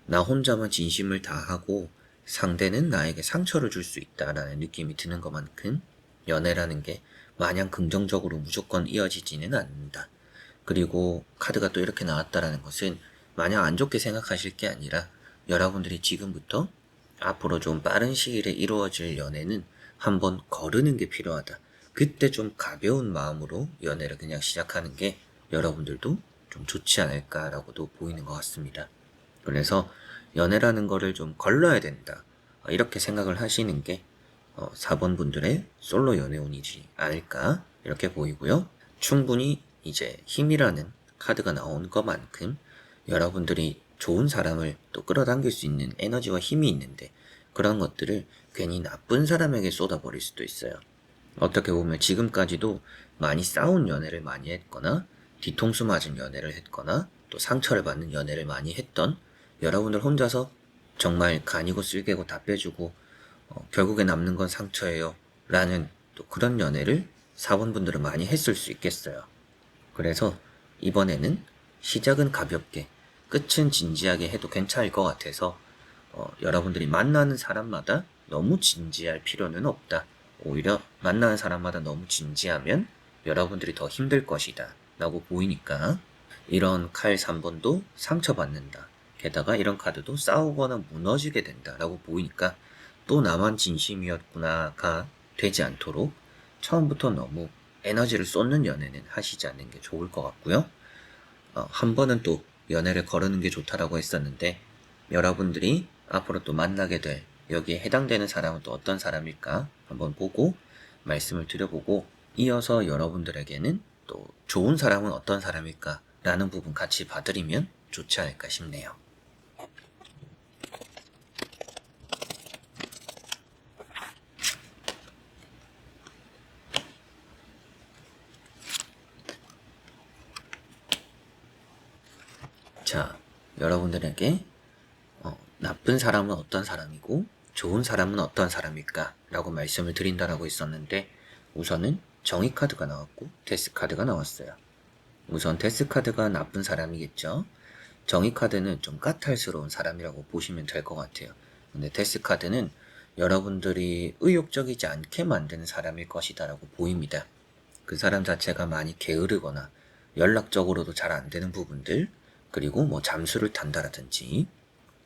나 혼자만 진심을 다하고 상대는 나에게 상처를 줄 수 있다라는 느낌이 드는 것만큼 연애라는 게 마냥 긍정적으로 무조건 이어지지는 않는다. 그리고 카드가 또 이렇게 나왔다라는 것은 마냥 안 좋게 생각하실 게 아니라 여러분들이 지금부터 앞으로 좀 빠른 시일에 이루어질 연애는 한번 거르는 게 필요하다. 그때 좀 가벼운 마음으로 연애를 그냥 시작하는 게 여러분들도 좀 좋지 않을까라고도 보이는 것 같습니다. 그래서 연애라는 거를 좀 걸러야 된다, 이렇게 생각을 하시는 게 4번 분들의 솔로 연애운이지 않을까 이렇게 보이고요. 충분히 이제 힘이라는 카드가 나온 것만큼 여러분들이 좋은 사람을 또 끌어당길 수 있는 에너지와 힘이 있는데, 그런 것들을 괜히 나쁜 사람에게 쏟아버릴 수도 있어요. 어떻게 보면 지금까지도 많이 싸운 연애를 많이 했거나 뒤통수 맞은 연애를 했거나 또 상처를 받는 연애를 많이 했던 여러분들 혼자서 정말 간이고 쓸개고 다 빼주고 결국에 남는 건 상처예요 라는 또 그런 연애를 4번 분들은 많이 했을 수 있겠어요. 그래서 이번에는 시작은 가볍게 끝은 진지하게 해도 괜찮을 것 같아서 여러분들이 만나는 사람마다 너무 진지할 필요는 없다. 오히려 만나는 사람마다 너무 진지하면 여러분들이 더 힘들 것이다 라고 보이니까, 이런 칼 3번도 상처받는다, 게다가 이런 카드도 싸우거나 무너지게 된다 라고 보이니까 또 나만 진심이었구나가 되지 않도록 처음부터 너무 에너지를 쏟는 연애는 하시지 않는 게 좋을 것 같고요. 한 번은 또 연애를 거르는 게 좋다라고 했었는데, 여러분들이 앞으로 또 만나게 될 여기에 해당되는 사람은 또 어떤 사람일까 한번 보고 말씀을 드려보고, 이어서 여러분들에게는 또 좋은 사람은 어떤 사람일까 라는 부분 같이 봐드리면 좋지 않을까 싶네요. 자, 여러분들에게 나쁜 사람은 어떤 사람이고 좋은 사람은 어떤 사람일까 라고 말씀을 드린다라고 했었는데, 우선은 정의 카드가 나왔고 데스 카드가 나왔어요. 우선 데스 카드가 나쁜 사람이겠죠. 정의 카드는 좀 까탈스러운 사람이라고 보시면 될 것 같아요. 근데 데스 카드는 여러분들이 의욕적이지 않게 만드는 사람일 것이다 라고 보입니다. 그 사람 자체가 많이 게으르거나 연락적으로도 잘 안 되는 부분들, 그리고 잠수를 탄다라든지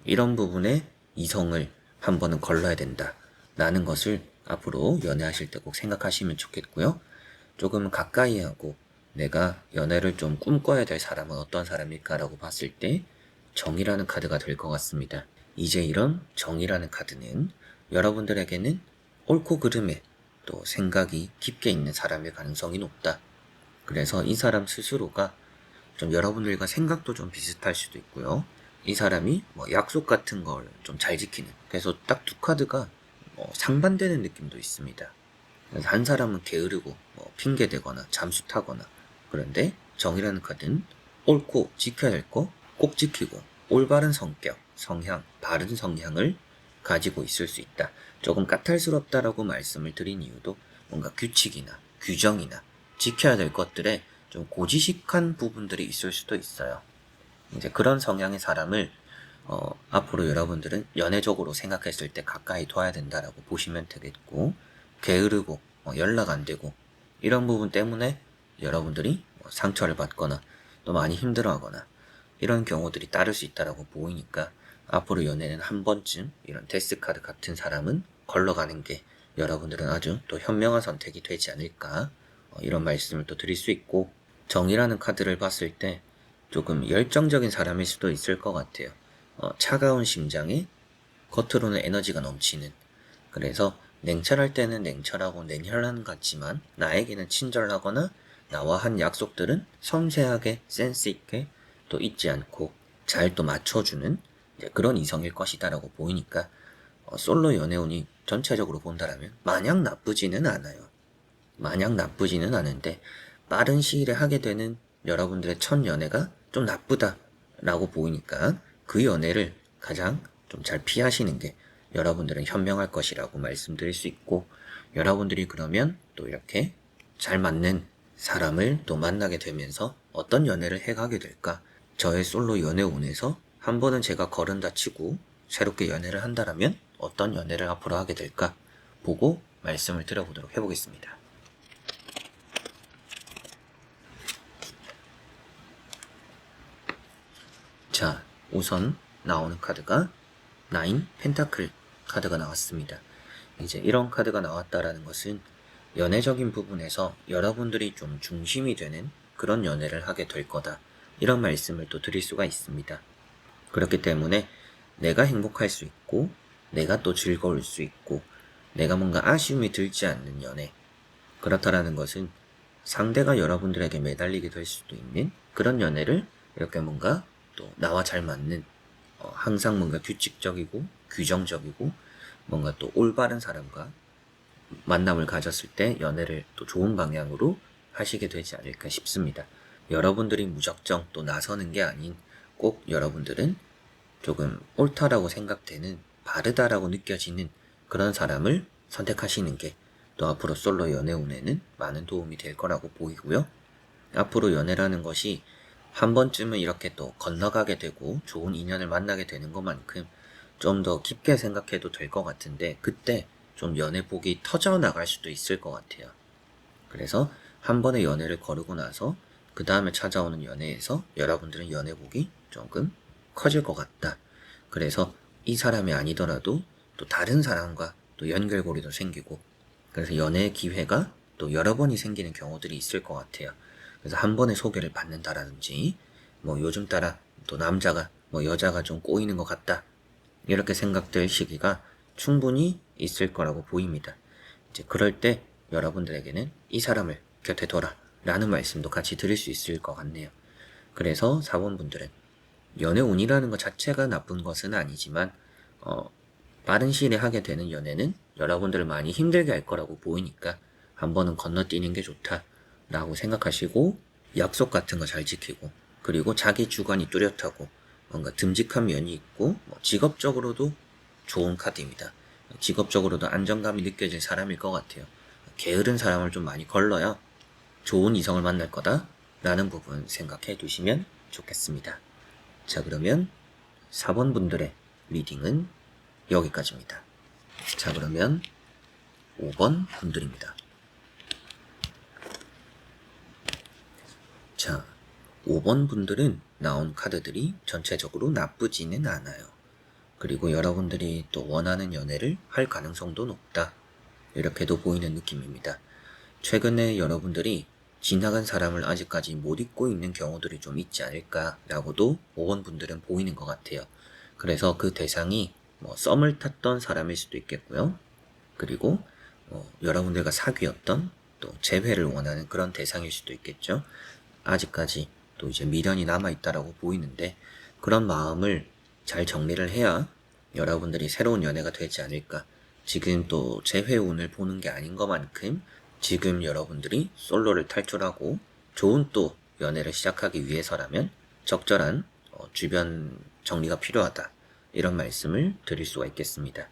이런 부분에 이성을 한 번은 걸러야 된다 라는 것을 앞으로 연애하실 때 꼭 생각하시면 좋겠고요. 조금 가까이 하고 내가 연애를 좀 꿈꿔야 될 사람은 어떤 사람일까 라고 봤을 때 정이라는 카드가 될 것 같습니다. 이제 이런 정이라는 카드는 여러분들에게는 옳고 그름에 또 생각이 깊게 있는 사람일 가능성이 높다. 그래서 이 사람 스스로가 좀 여러분들과 생각도 좀 비슷할 수도 있고요. 이 사람이 약속 같은 걸 좀 잘 지키는, 그래서 딱 두 카드가 상반되는 느낌도 있습니다. 그래서 한 사람은 게으르고 핑계대거나 잠수 타거나, 그런데 정이라는 카드는 옳고 지켜야 할 거 꼭 지키고 올바른 성격, 성향, 바른 성향을 가지고 있을 수 있다. 조금 까탈스럽다라고 말씀을 드린 이유도 뭔가 규칙이나 규정이나 지켜야 될 것들에 좀 고지식한 부분들이 있을 수도 있어요. 이제 그런 성향의 사람을 앞으로 여러분들은 연애적으로 생각했을 때 가까이 둬야 된다라고 보시면 되겠고, 게으르고 연락 안 되고 이런 부분 때문에 여러분들이 상처를 받거나 또 많이 힘들어하거나 이런 경우들이 따를 수 있다라고 보이니까 앞으로 연애는 한 번쯤 이런 데스카드 같은 사람은 걸러가는 게 여러분들은 아주 또 현명한 선택이 되지 않을까, 이런 말씀을 또 드릴 수 있고, 정이라는 카드를 봤을 때 조금 열정적인 사람일 수도 있을 것 같아요. 차가운 심장에 겉으로는 에너지가 넘치는, 그래서 냉철할 때는 냉철하고 냉혈한 같지만 나에게는 친절하거나 나와 한 약속들은 섬세하게 센스 있게 또 잊지 않고 잘 또 맞춰주는 그런 이성일 것이다라고 보이니까, 솔로 연애운이 전체적으로 본다라면 마냥 나쁘지는 않아요. 마냥 나쁘지는 않은데 빠른 시일에 하게 되는 여러분들의 첫 연애가 좀 나쁘다라고 보이니까 그 연애를 가장 좀 잘 피하시는 게 여러분들은 현명할 것이라고 말씀드릴 수 있고, 여러분들이 그러면 또 이렇게 잘 맞는 사람을 또 만나게 되면서 어떤 연애를 해가게 될까? 저의 솔로 연애운에서 한 번은 제가 거른다 치고 새롭게 연애를 한다라면 어떤 연애를 앞으로 하게 될까? 보고 말씀을 드려보도록 해보겠습니다. 자, 우선 나오는 카드가 9 펜타클 카드가 나왔습니다. 이제 이런 카드가 나왔다라는 것은 연애적인 부분에서 여러분들이 좀 중심이 되는 그런 연애를 하게 될 거다, 이런 말씀을 또 드릴 수가 있습니다. 그렇기 때문에 내가 행복할 수 있고 내가 또 즐거울 수 있고 내가 뭔가 아쉬움이 들지 않는 연애, 그렇다라는 것은 상대가 여러분들에게 매달리게 될 수도 있는 그런 연애를 이렇게 뭔가 또 나와 잘 맞는, 항상 뭔가 규칙적이고 규정적이고 뭔가 또 올바른 사람과 만남을 가졌을 때 연애를 또 좋은 방향으로 하시게 되지 않을까 싶습니다. 여러분들이 무작정 또 나서는 게 아닌, 꼭 여러분들은 조금 옳다라고 생각되는, 바르다라고 느껴지는 그런 사람을 선택하시는 게 또 앞으로 솔로 연애운에는 많은 도움이 될 거라고 보이고요. 앞으로 연애라는 것이 한 번쯤은 이렇게 또 건너가게 되고 좋은 인연을 만나게 되는 것만큼 좀 더 깊게 생각해도 될 것 같은데, 그때 좀 연애복이 터져나갈 수도 있을 것 같아요. 그래서 한 번의 연애를 거르고 나서 그 다음에 찾아오는 연애에서 여러분들은 연애복이 조금 커질 것 같다. 그래서 이 사람이 아니더라도 또 다른 사람과 또 연결고리도 생기고, 그래서 연애의 기회가 또 여러 번이 생기는 경우들이 있을 것 같아요. 그래서 한 번의 소개를 받는다라든지, 뭐 요즘 따라 또 남자가 뭐 여자가 좀 꼬이는 것 같다, 이렇게 생각될 시기가 충분히 있을 거라고 보입니다. 이제 그럴 때 여러분들에게는 이 사람을 곁에 둬라 라는 말씀도 같이 드릴 수 있을 것 같네요. 그래서 4번 분들은 연애운이라는 것 자체가 나쁜 것은 아니지만, 빠른 시일에 하게 되는 연애는 여러분들을 많이 힘들게 할 거라고 보이니까 한 번은 건너뛰는 게 좋다라고 생각하시고, 약속 같은 거 잘 지키고, 그리고 자기 주관이 뚜렷하고 뭔가 듬직한 면이 있고, 직업적으로도 좋은 카드입니다. 직업적으로도 안정감이 느껴질 사람일 것 같아요. 게으른 사람을 좀 많이 걸러야 좋은 이성을 만날 거다 라는 부분 생각해 두시면 좋겠습니다. 자, 그러면 4번 분들의 리딩은 여기까지입니다. 자, 그러면 5번 분들입니다. 자, 5번 분들은 나온 카드들이 전체적으로 나쁘지는 않아요. 그리고 여러분들이 또 원하는 연애를 할 가능성도 높다, 이렇게도 보이는 느낌입니다. 최근에 여러분들이 지나간 사람을 아직까지 못 잊고 있는 경우들이 좀 있지 않을까라고도 5번 분들은 보이는 것 같아요. 그래서 그 대상이 썸을 탔던 사람일 수도 있겠고요. 그리고 여러분들과 사귀었던 또 재회를 원하는 그런 대상일 수도 있겠죠. 아직까지 또 이제 미련이 남아있다라고 보이는데, 그런 마음을 잘 정리를 해야 여러분들이 새로운 연애가 되지 않을까. 지금 또 재회운을 보는 게 아닌 것만큼 지금 여러분들이 솔로를 탈출하고 좋은 또 연애를 시작하기 위해서라면 적절한 주변 정리가 필요하다, 이런 말씀을 드릴 수가 있겠습니다.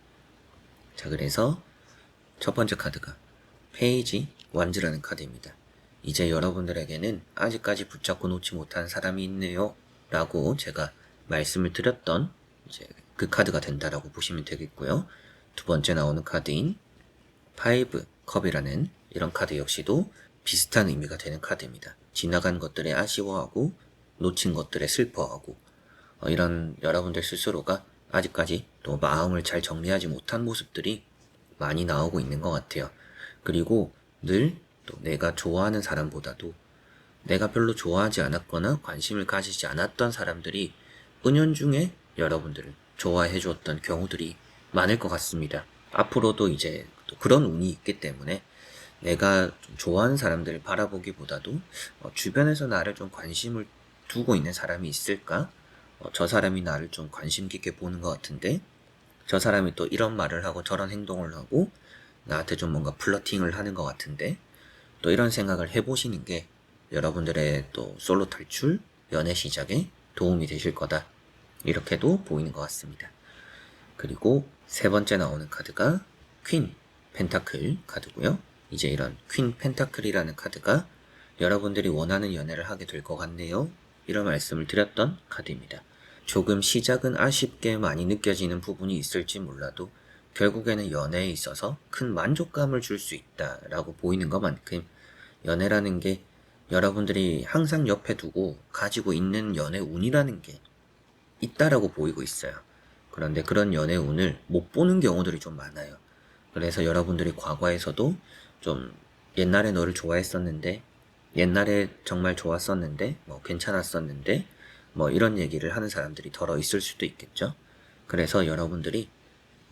자, 그래서 첫 번째 카드가 페이지 완즈라는 카드입니다. 이제 여러분들에게는 아직까지 붙잡고 놓지 못한 사람이 있네요 라고 제가 말씀을 드렸던 이제 그 카드가 된다라고 보시면 되겠고요. 두 번째 나오는 카드인 파이브 컵이라는 이런 카드 역시도 비슷한 의미가 되는 카드입니다. 지나간 것들에 아쉬워하고 놓친 것들에 슬퍼하고 이런 여러분들 스스로가 아직까지 또 마음을 잘 정리하지 못한 모습들이 많이 나오고 있는 것 같아요. 그리고 늘 또 내가 좋아하는 사람보다도 내가 별로 좋아하지 않았거나 관심을 가지지 않았던 사람들이 은연중에 여러분들을 좋아해 주었던 경우들이 많을 것 같습니다. 앞으로도 이제 또 그런 운이 있기 때문에 내가 좀 좋아하는 사람들을 바라보기보다도 주변에서 나를 좀 관심을 두고 있는 사람이 있을까? 저 사람이 나를 좀 관심 깊게 보는 것 같은데 저 사람이 또 이런 말을 하고 저런 행동을 하고 나한테 좀 뭔가 플러팅을 하는 것 같은데 또 이런 생각을 해보시는 게 여러분들의 또 솔로 탈출, 연애 시작에 도움이 되실 거다. 이렇게도 보이는 것 같습니다. 그리고 세 번째 나오는 카드가 퀸 펜타클 카드고요. 이제 이런 퀸 펜타클이라는 카드가 여러분들이 원하는 연애를 하게 될 것 같네요. 이런 말씀을 드렸던 카드입니다. 조금 시작은 아쉽게 많이 느껴지는 부분이 있을지 몰라도 결국에는 연애에 있어서 큰 만족감을 줄 수 있다라고 보이는 것만큼 연애라는 게 여러분들이 항상 옆에 두고 가지고 있는 연애 운이라는 게 있다라고 보이고 있어요. 그런데 그런 연애 운을 못 보는 경우들이 좀 많아요. 그래서 여러분들이 과거에서도 좀 옛날에 너를 좋아했었는데, 옛날에 정말 좋았었는데, 뭐 괜찮았었는데, 뭐 이런 얘기를 하는 사람들이 덜어 있을 수도 있겠죠. 그래서 여러분들이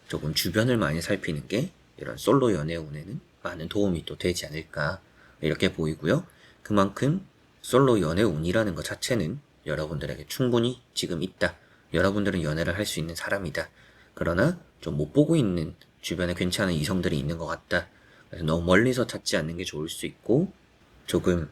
조금 주변을 많이 살피는 게 이런 솔로 연애 운에는 많은 도움이 또 되지 않을까 이렇게 보이고요. 그만큼 솔로 연애 운이라는 것 자체는 여러분들에게 충분히 지금 있다. 여러분들은 연애를 할 수 있는 사람이다. 그러나 좀 못 보고 있는 주변에 괜찮은 이성들이 있는 것 같다. 그래서 너무 멀리서 찾지 않는 게 좋을 수 있고 조금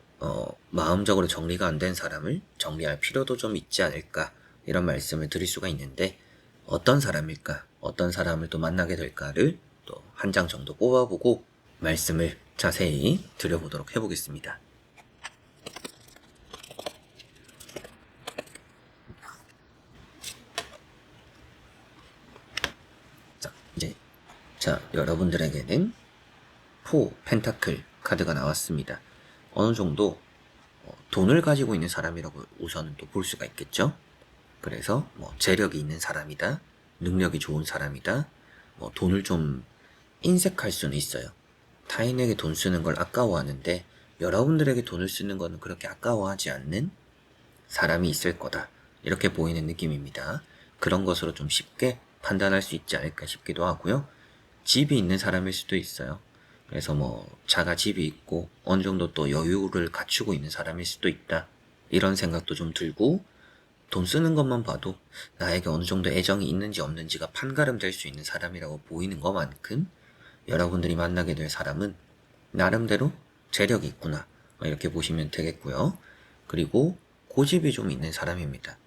마음적으로 정리가 안 된 사람을 정리할 필요도 좀 있지 않을까 이런 말씀을 드릴 수가 있는데 어떤 사람일까 어떤 사람을 또 만나게 될까를 또 한 장 정도 뽑아보고 말씀을 자세히 드려보도록 해보겠습니다. 자, 여러분들에게는 포 펜타클 카드가 나왔습니다. 어느 정도 돈을 가지고 있는 사람이라고 우선은 또 볼 수가 있겠죠. 그래서 뭐 재력이 있는 사람이다, 능력이 좋은 사람이다, 뭐 돈을 좀 인색할 수는 있어요. 타인에게 돈 쓰는 걸 아까워하는데 여러분들에게 돈을 쓰는 거는 그렇게 아까워하지 않는 사람이 있을 거다. 이렇게 보이는 느낌입니다. 그런 것으로 좀 쉽게 판단할 수 있지 않을까 싶기도 하고요. 집이 있는 사람일 수도 있어요. 그래서 뭐 자가 집이 있고 어느 정도 또 여유를 갖추고 있는 사람일 수도 있다. 이런 생각도 좀 들고 돈 쓰는 것만 봐도 나에게 어느 정도 애정이 있는지 없는지가 판가름 될 수 있는 사람이라고 보이는 것만큼 여러분들이 만나게 될 사람은 나름대로 재력이 있구나 이렇게 보시면 되겠고요. 그리고 고집이 좀 있는 사람입니다.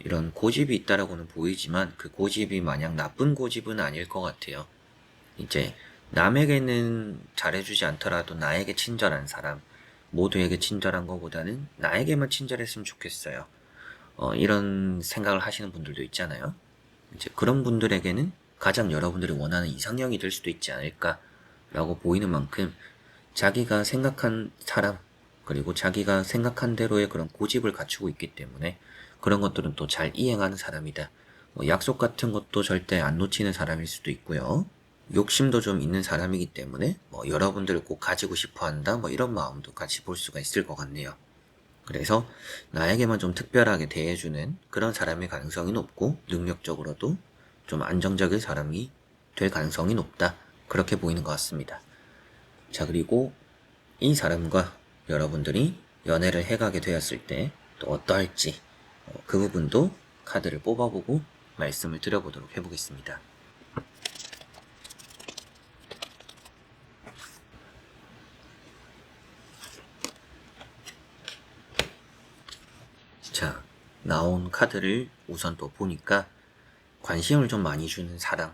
이런 고집이 있다라고는 보이지만 그 고집이 마냥 나쁜 고집은 아닐 것 같아요. 이제 남에게는 잘해주지 않더라도 나에게 친절한 사람, 모두에게 친절한 것보다는 나에게만 친절했으면 좋겠어요. 이런 생각을 하시는 분들도 있잖아요. 이제 그런 분들에게는 가장 여러분들이 원하는 이상형이 될 수도 있지 않을까라고 보이는 만큼 자기가 생각한 사람, 그리고 자기가 생각한 대로의 그런 고집을 갖추고 있기 때문에 그런 것들은 또 잘 이행하는 사람이다. 약속 같은 것도 절대 안 놓치는 사람일 수도 있고요. 욕심도 좀 있는 사람이기 때문에 여러분들을 꼭 가지고 싶어 한다 이런 마음도 같이 볼 수가 있을 것 같네요. 그래서 나에게만 좀 특별하게 대해주는 그런 사람의 가능성이 높고 능력적으로도 좀 안정적인 사람이 될 가능성이 높다. 그렇게 보이는 것 같습니다. 자, 그리고 이 사람과 여러분들이 연애를 해가게 되었을 때 또 어떠할지 그 부분도 카드를 뽑아보고 말씀을 드려보도록 해보겠습니다. 자, 나온 카드를 우선 또 보니까 관심을 좀 많이 주는 사람,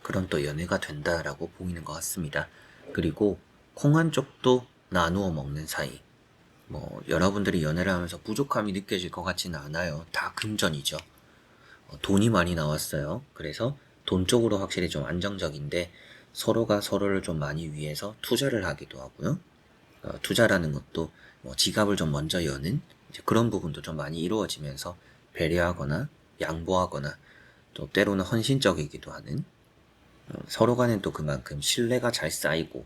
그런 또 연애가 된다라고 보이는 것 같습니다. 그리고 콩 한 쪽도 나누어 먹는 사이. 여러분들이 연애를 하면서 부족함이 느껴질 것 같지는 않아요. 다 금전이죠. 돈이 많이 나왔어요. 그래서 돈 쪽으로 확실히 좀 안정적인데 서로가 서로를 좀 많이 위해서 투자를 하기도 하고요. 투자라는 것도 뭐 지갑을 좀 먼저 여는 이제 그런 부분도 좀 많이 이루어지면서 배려하거나 양보하거나 또 때로는 헌신적이기도 하는 서로 간엔 또 그만큼 신뢰가 잘 쌓이고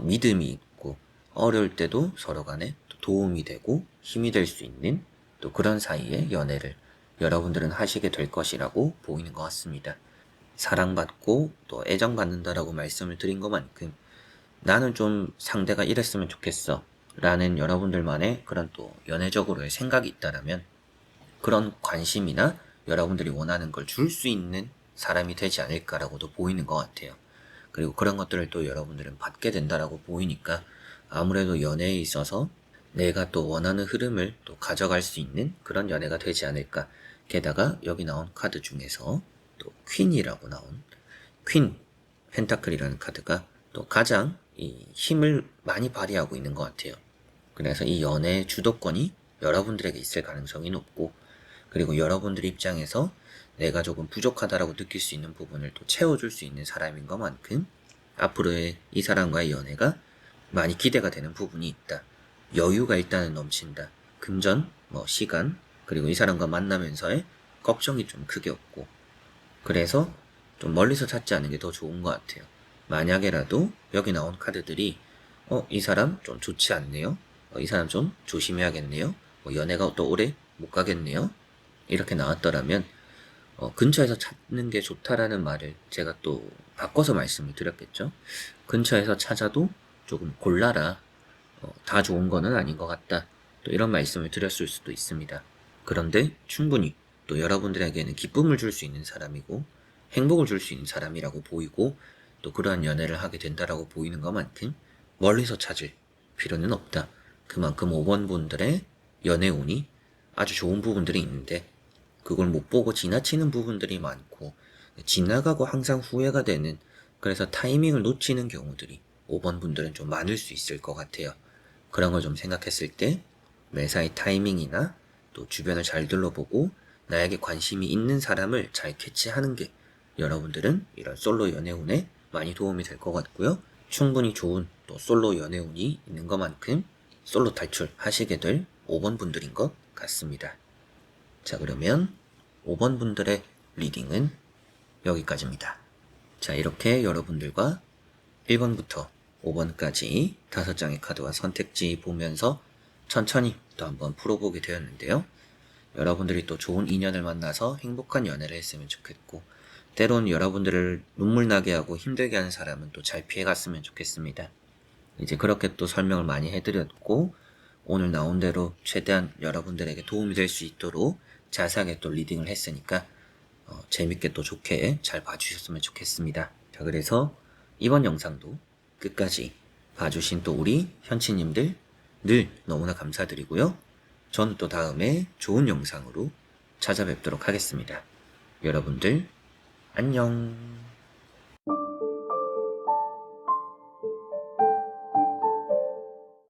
믿음이 있고 어려울 때도 서로 간에 또 도움이 되고 힘이 될 수 있는 또 그런 사이에 연애를 여러분들은 하시게 될 것이라고 보이는 것 같습니다. 사랑받고 또 애정받는다라고 말씀을 드린 것만큼 나는 좀 상대가 이랬으면 좋겠어 라는 여러분들만의 그런 또 연애적으로의 생각이 있다라면 그런 관심이나 여러분들이 원하는 걸 줄 수 있는 사람이 되지 않을까라고도 보이는 것 같아요. 그리고 그런 것들을 또 여러분들은 받게 된다라고 보이니까 아무래도 연애에 있어서 내가 또 원하는 흐름을 또 가져갈 수 있는 그런 연애가 되지 않을까. 게다가 여기 나온 카드 중에서 또 퀸이라고 나온 퀸 펜타클이라는 카드가 또 가장 이 힘을 많이 발휘하고 있는 것 같아요. 그래서 이 연애의 주도권이 여러분들에게 있을 가능성이 높고 그리고 여러분들 입장에서 내가 조금 부족하다라고 느낄 수 있는 부분을 또 채워줄 수 있는 사람인 것만큼 앞으로의 이 사람과의 연애가 많이 기대가 되는 부분이 있다. 여유가 일단은 넘친다. 금전, 시간, 그리고 이 사람과 만나면서의 걱정이 좀 크게 없고 그래서 좀 멀리서 찾지 않는 게 더 좋은 것 같아요. 만약에라도 여기 나온 카드들이 이 사람 좀 좋지 않네요. 이 사람 좀 조심해야겠네요. 연애가 또 오래 못 가겠네요. 이렇게 나왔더라면 근처에서 찾는 게 좋다라는 말을 제가 또 바꿔서 말씀을 드렸겠죠. 근처에서 찾아도 조금 골라라. 다 좋은 거는 아닌 것 같다. 또 이런 말씀을 드렸을 수도 있습니다. 그런데 충분히 또 여러분들에게는 기쁨을 줄 수 있는 사람이고 행복을 줄 수 있는 사람이라고 보이고 또 그러한 연애를 하게 된다라고 보이는 것만큼 멀리서 찾을 필요는 없다. 그만큼 5번 분들의 연애운이 아주 좋은 부분들이 있는데 그걸 못 보고 지나치는 부분들이 많고 지나가고 항상 후회가 되는 그래서 타이밍을 놓치는 경우들이 5번 분들은 좀 많을 수 있을 것 같아요. 그런 걸 좀 생각했을 때 매사의 타이밍이나 또 주변을 잘 둘러보고 나에게 관심이 있는 사람을 잘 캐치하는 게 여러분들은 이런 솔로 연애운에 많이 도움이 될 것 같고요. 충분히 좋은 또 솔로 연애운이 있는 것만큼 솔로 탈출하시게 될 5번 분들인 것 같습니다. 자, 그러면 5번 분들의 리딩은 여기까지입니다. 자, 이렇게 여러분들과 1번부터 5번까지 5장의 카드와 선택지 보면서 천천히 또 한번 풀어보게 되었는데요. 여러분들이 또 좋은 인연을 만나서 행복한 연애를 했으면 좋겠고 때론 여러분들을 눈물 나게 하고 힘들게 하는 사람은 또 잘 피해갔으면 좋겠습니다. 이제 그렇게 또 설명을 많이 해드렸고 오늘 나온 대로 최대한 여러분들에게 도움이 될 수 있도록 자세하게 또 리딩을 했으니까 재밌게 또 좋게 잘 봐주셨으면 좋겠습니다. 자, 그래서 이번 영상도 끝까지 봐주신 또 우리 현치님들 늘 너무나 감사드리고요. 저는 또 다음에 좋은 영상으로 찾아뵙도록 하겠습니다. 여러분들 안녕.